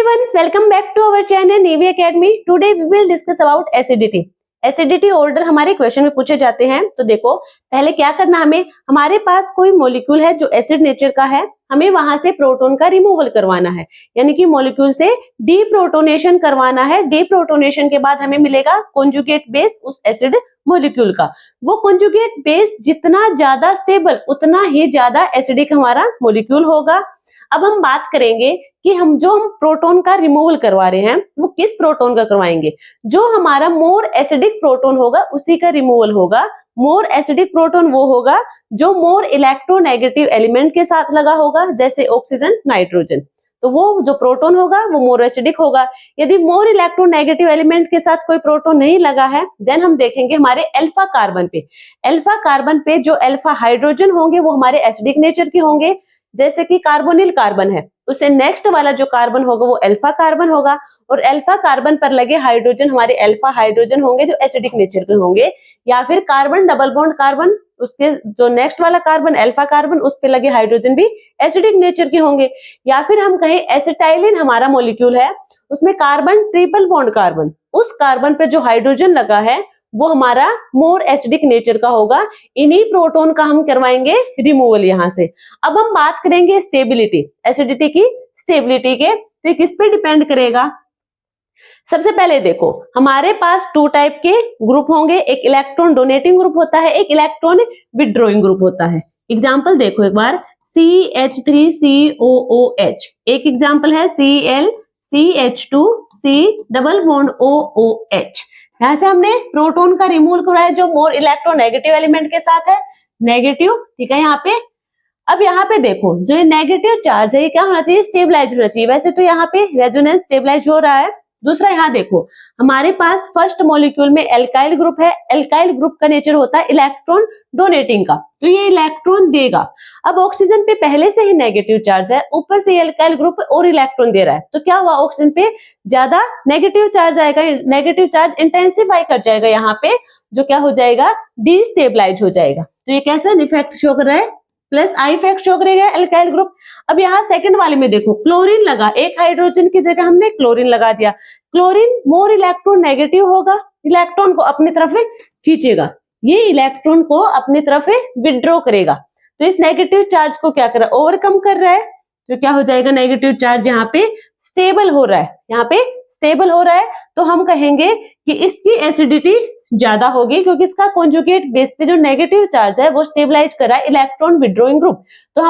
everyone, welcome back to our channel Navy Academy. Today we will discuss about acidity. Acidity order हमारे question में पूछे जाते हैं। तो देखो पहले क्या करना, हमारे पास कोई मॉलिक्यूल है जो एसिड नेचर का है, हमें वहां से प्रोटॉन का रिमूवल करवाना है, यानी कि मॉलिक्यूल से डीप्रोटोनेशन करवाना है। डीप्रोटोनेशन के बाद हमें मिलेगा कॉन्जुगेट बेस उस एसिड मॉलिक्यूल का। वो कॉन्जुगेट बेस जितना ज्यादा स्टेबल उतना ही ज्यादा एसिडिक हमारा मॉलिक्यूल होगा। अब हम बात करेंगे कि हम प्रोटॉन का रिमूवल करवा रहे हैं वो किस प्रोटॉन का करवाएंगे। जो हमारा मोर एसिडिक प्रोटॉन होगा उसी का रिमूवल होगा। मोर एसिडिक प्रोटॉन वो होगा जो मोर इलेक्ट्रोनेगेटिव एलिमेंट के साथ लगा होगा, जैसे ऑक्सीजन, नाइट्रोजन। तो वो जो प्रोटॉन होगा वो मोर एसिडिक होगा। यदि मोर इलेक्ट्रोनेगेटिव एलिमेंट के साथ कोई प्रोटॉन नहीं लगा है, देन हम देखेंगे हमारे अल्फा कार्बन पे। अल्फा कार्बन पे जो अल्फा हाइड्रोजन होंगे वो हमारे एसिडिक नेचर के होंगे, जैसे कि कार्बोनिल कार्बन है, उससे नेक्स्ट वाला जो कार्बन होगा वो अल्फा कार्बन होगा। और अल्फा कार्बन पर लगे हाइड्रोजन हमारे अल्फा हाइड्रोजन होंगे जो एसिडिक नेचर के होंगे। या फिर कार्बन डबल बॉन्ड कार्बन, उसके जो नेक्स्ट वाला कार्बन अल्फा कार्बन, उस पे लगे हाइड्रोजन भी एसिडिक नेचर के होंगे। या फिर हम कहें एसिटाइलिन हमारा मॉलिक्यूल है, उसमें कार्बन ट्रिपल बॉन्ड कार्बन, उस कार्बन पे जो हाइड्रोजन लगा है वो हमारा मोर एसिडिक नेचर का होगा। इन्हीं प्रोटॉन का हम करवाएंगे रिमूवल यहाँ से। अब हम बात करेंगे स्टेबिलिटी, एसिडिटी की स्टेबिलिटी के। तो किस पे डिपेंड करेगा? सबसे पहले देखो हमारे पास टू टाइप के ग्रुप होंगे, एक इलेक्ट्रॉन डोनेटिंग ग्रुप होता है, एक इलेक्ट्रॉन विदड्रॉइंग ग्रुप होता है। एग्जाम्पल देखो एक बार, CH3COOH, एक एग्जाम्पल है ClCH2C डबल बॉन्ड OOH। यहां से हमने प्रोटॉन का रिमूवल कराया जो मोर इलेक्ट्रोनेगेटिव एलिमेंट के साथ है, नेगेटिव, ठीक है। यहाँ पे अब यहाँ पे देखो जो ये नेगेटिव चार्ज है ये क्या होना चाहिए? स्टेबलाइज होना चाहिए। वैसे तो यहाँ पे रेजोनेंस स्टेबलाइज हो रहा है। दूसरा यहाँ देखो हमारे पास फर्स्ट मॉलिक्यूल में एल्काइल ग्रुप है। एल्काइल ग्रुप का नेचर होता है इलेक्ट्रॉन डोनेटिंग का, तो ये इलेक्ट्रॉन देगा। अब ऑक्सीजन पे पहले से ही नेगेटिव चार्ज है, ऊपर से एल्काइल ग्रुप और इलेक्ट्रॉन दे रहा है, तो क्या हुआ? ऑक्सीजन पे ज्यादा नेगेटिव चार्ज आएगा, नेगेटिव चार्ज इंटेंसिफाई कर जाएगा, यहाँ पे जो क्या हो जाएगा? डिस्टेबलाइज हो जाएगा। तो ये कैसा इफेक्ट शो कर रहा है? प्लस आई इफेक्ट शो करेगा एल्काइल ग्रुप। अब यहाँ सेकंड वाले में देखो क्लोरीन लगा, एक हाइड्रोजन की जगह हमने क्लोरीन लगा दिया। क्लोरीन मोर इलेक्ट्रॉन नेगेटिव होगा, इलेक्ट्रॉन को अपनी तरफ खींचेगा, ये इलेक्ट्रॉन को अपनी तरफ विड्रॉ करेगा। तो इस नेगेटिव चार्ज को क्या कर रहा है? ओवरकम कर रहा है। तो क्या हो जाएगा? नेगेटिव चार्ज यहाँ पे स्टेबल हो रहा है, यहाँ पे स्टेबल हो रहा है। तो हम कहेंगे कि इसकी एसिडिटी ज्यादा होगी क्योंकि इसका कॉन्जुगेट बेस पे जो नेगेटिव चार्ज है वो स्टेबलाइज कर रहा है इलेक्ट्रॉन विड्रॉइंग ग्रुप। तो